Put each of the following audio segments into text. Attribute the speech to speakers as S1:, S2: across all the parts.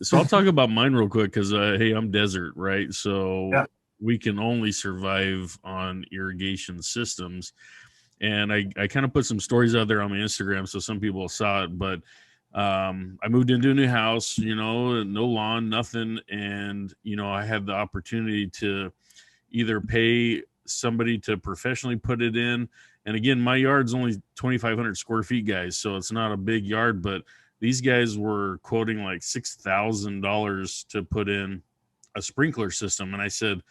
S1: So I'll talk about mine real quick because, hey, I'm desert, right? So
S2: Yeah.
S1: we can only survive on irrigation systems. And I kind of put some stories out there on my Instagram so some people saw it. But I moved into a new house, no lawn, nothing. And, I had the opportunity to either pay somebody to professionally put it in. And again, my yard's only 2,500 square feet, guys. So it's not a big yard, but these guys were quoting like $6,000 to put in a sprinkler system. And I said,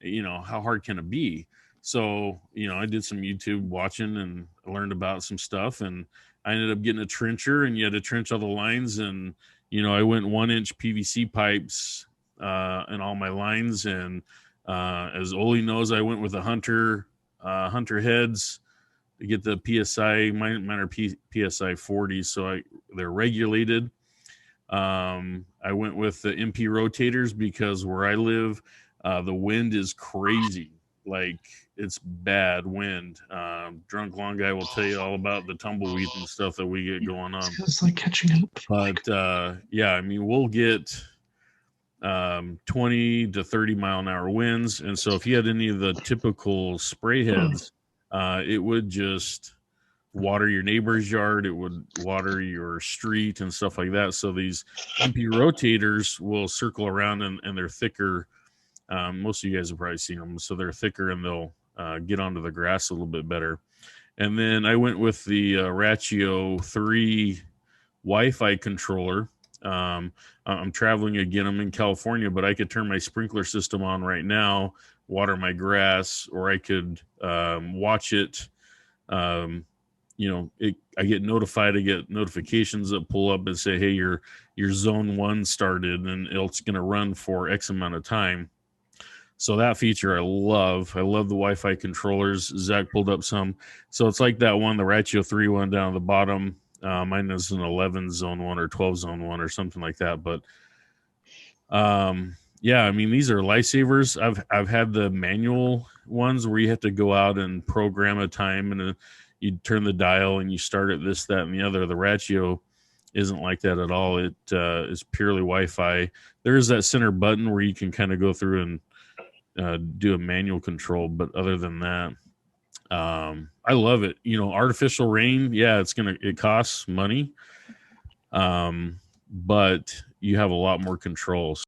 S1: how hard can it be? So, I did some YouTube watching and learned about some stuff, and I ended up getting a trencher, and you had to trench all the lines. And, I went 1-inch PVC pipes in all my lines. And as Olee knows, I went with a Hunter heads to get the PSI. Mine are PSI 40, so they're regulated. I went with the MP rotators because where I live, the wind is crazy. Like, it's bad wind. Drunk lawn guy will tell you all about the tumbleweed and stuff that we get going on.
S2: It's like catching up.
S1: But yeah, I mean, we'll get 20 to 30 mile an hour winds. And so if you had any of the typical spray heads, it would just water your neighbor's yard. It would water your street and stuff like that. So these MP rotators will circle around, and they're thicker. Most of you guys have probably seen them. So they're thicker, and they'll get onto the grass a little bit better. And then I went with the Rachio 3 Wi-Fi controller. I'm traveling again. I'm in California, but I could turn my sprinkler system on right now, water my grass, or I could watch it. I get notified. I get notifications that pull up and say, "Hey, your zone 1 started," and it's going to run for X amount of time. So that feature I love. I love the Wi-Fi controllers. Zach pulled up some. So it's like that one, the Rachio 3 one down at the bottom. Mine is an 11 zone 1 or 12 zone 1 or something like that. But yeah, I mean, these are lifesavers. I've had the manual ones where you have to go out and program a time, and you turn the dial and you start at this, that, and the other. The Rachio isn't like that at all. It is purely Wi-Fi. There is that center button where you can kind of go through and do a manual control, but other than that, I love it. Artificial rain, yeah, it costs money, but you have a lot more controls.